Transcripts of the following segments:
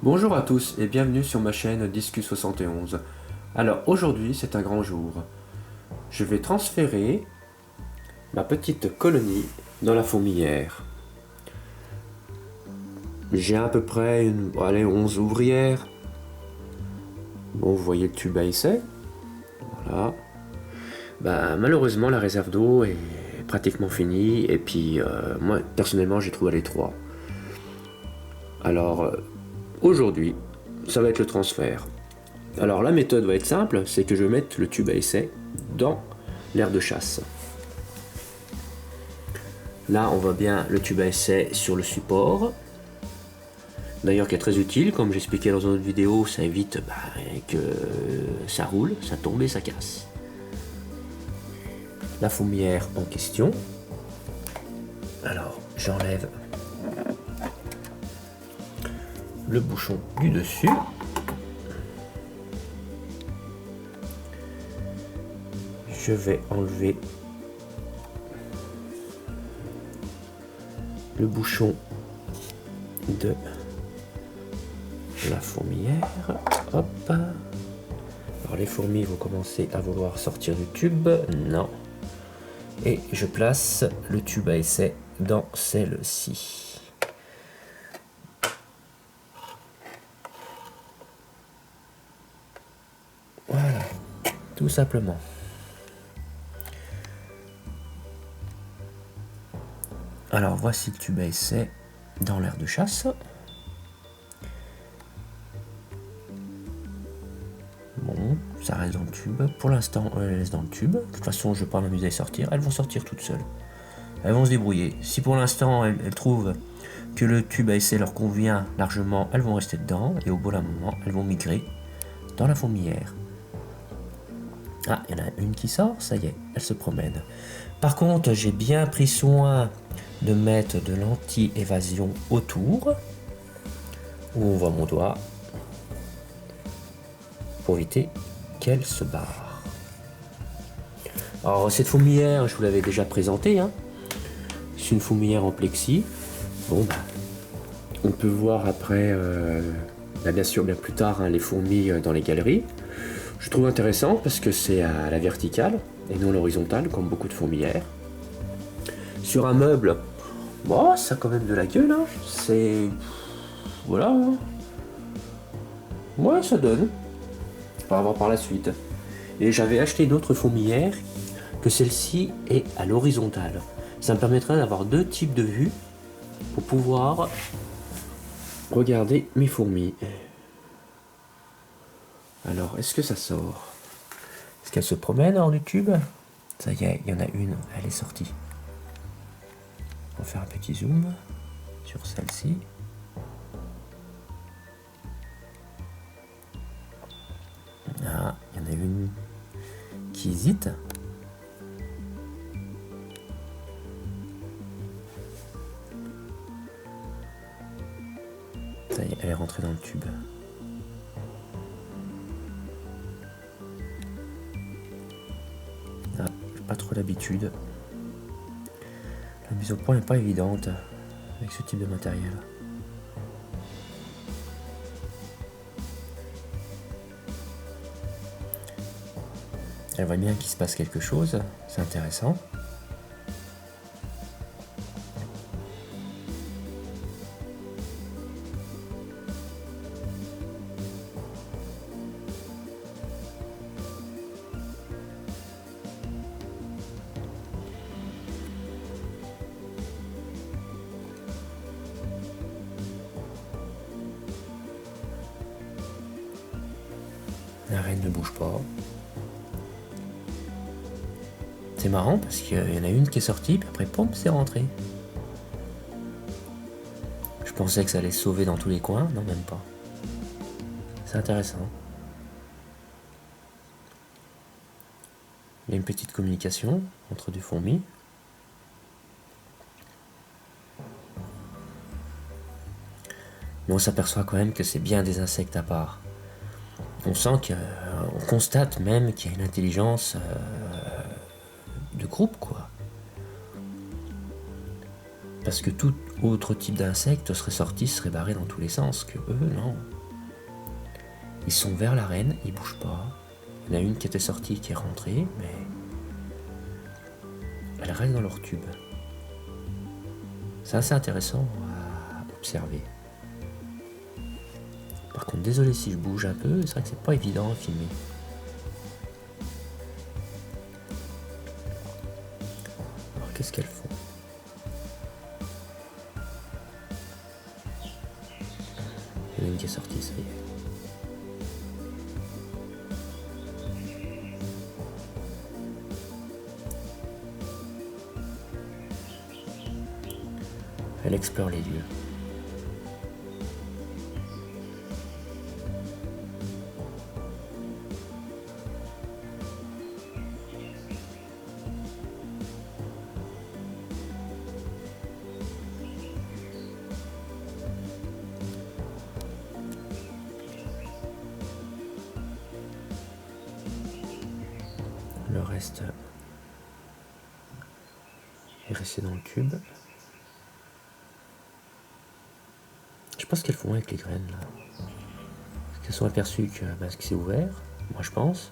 Bonjour à tous et bienvenue sur ma chaîne Discu71. Alors aujourd'hui c'est un grand jour. Je vais transférer ma petite colonie dans la fourmilière. J'ai à peu près 11 ouvrières. Bon, vous voyez le tube à essai. Voilà. Malheureusement la réserve d'eau est pratiquement finie et puis moi personnellement j'ai trouvé les 3. Alors aujourd'hui ça va être le transfert. Alors la méthode va être simple, c'est que je vais mettre le tube à essai dans l'aire de chasse. Là on voit bien le tube à essai sur le support. D'ailleurs qui est très utile, comme j'expliquais dans une autre vidéo, ça évite que ça roule, ça tombe et ça casse. La fourmilière en question. Alors j'enlève le bouchon du dessus. Je vais enlever le bouchon de la fourmilière. Hop. Alors les fourmis vont commencer à vouloir sortir du tube. Non. Et je place le tube à essai dans celle-ci. Voilà. Tout simplement. Alors voici le tube à essai dans l'aire de chasse. Bon, ça reste dans le tube. Pour l'instant, on les laisse dans le tube. De toute façon, je ne vais pas m'amuser à sortir. Elles vont sortir toutes seules. Elles vont se débrouiller. Si pour l'instant, elles trouvent que le tube à essai leur convient largement, elles vont rester dedans. Et au bout d'un moment, elles vont migrer dans la fourmilière. Ah, il y en a une qui sort. Ça y est, elle se promène. Par contre, j'ai bien pris soin de mettre de l'anti-évasion autour, où on voit mon doigt, pour éviter qu'elle se barre. Alors cette fourmilière, je vous l'avais déjà présentée, hein. C'est une fourmilière en plexi. Bon, on peut voir après, bien sûr bien plus tard, hein, les fourmis dans les galeries. Je trouve intéressant parce que c'est à la verticale et non l'horizontale, comme beaucoup de fourmilières. Sur un meuble, bon, ça a quand même de la gueule, hein. C'est... Voilà. Hein. Ouais, ça donne. On va voir par la suite. Et j'avais acheté une autre fourmilière, que celle-ci est à l'horizontale. Ça me permettrait d'avoir deux types de vues pour pouvoir regarder mes fourmis. Alors, est-ce que ça sort? Est-ce qu'elle se promène hors du tube? Ça y est, il y en a une, elle est sortie. On va faire un petit zoom sur celle-ci. Ah, il y en a une qui hésite. Ça y est, elle est rentrée dans le tube. Ah, j'ai pas trop l'habitude. La mise au point n'est pas évidente avec ce type de matériel. Elle voit bien qu'il se passe quelque chose, c'est intéressant. La reine ne bouge pas. C'est marrant parce qu'il y en a une qui est sortie, puis après, pom, c'est rentré. Je pensais que ça allait se sauver dans tous les coins, non, même pas. C'est intéressant. Il y a une petite communication entre deux fourmis. Mais on s'aperçoit quand même que c'est bien des insectes à part. On constate même qu'il y a une intelligence de groupe, quoi. Parce que tout autre type d'insecte serait sorti, serait barré dans tous les sens, que eux, non. Ils sont vers la reine, ils bougent pas. Il y en a une qui était sortie, qui est rentrée, mais elle reste dans leur tube. C'est assez intéressant à observer. Par contre, désolé si je bouge un peu, c'est vrai que c'est pas évident à filmer. Alors, qu'est-ce qu'elles font? Il y en a une qui est sortie, ça y est. Elle explore les lieux. Le reste est resté dans le tube. Je sais pas ce qu'elles font avec les graines là. Est-ce qu'elles sont aperçues que c'est ouvert? Moi je pense.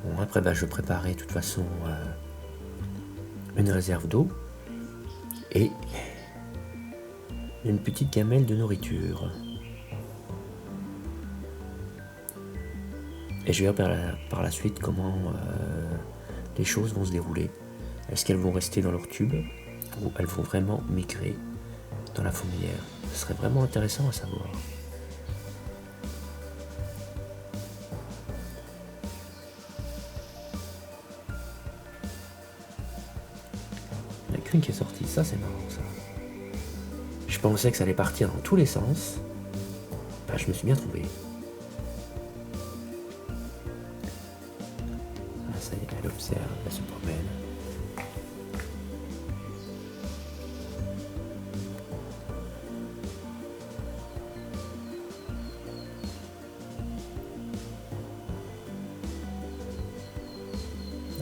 Bon, après je vais préparer de toute façon une réserve d'eau et une petite gamelle de nourriture. Et je verrai par la suite comment les choses vont se dérouler. Est-ce qu'elles vont rester dans leur tube ou elles vont vraiment migrer dans la fourmilière? Ce serait vraiment intéressant à savoir. Il n'y en a qu'une qui est sortie, ça c'est marrant ça. Je pensais que ça allait partir dans tous les sens. Je me suis bien trouvé. Ça y est, elle observe, elle se promène.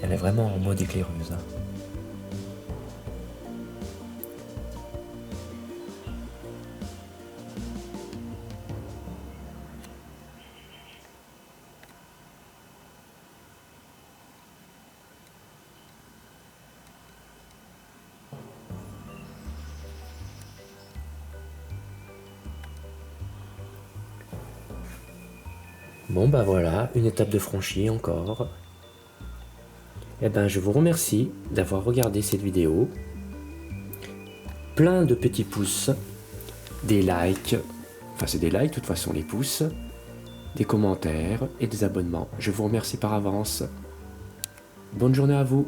Elle est vraiment en mode éclaireuse. Hein. Bon voilà, une étape de franchie encore. Je vous remercie d'avoir regardé cette vidéo. Plein de petits pouces, des likes, enfin c'est des likes de toute façon les pouces, des commentaires et des abonnements. Je vous remercie par avance. Bonne journée à vous.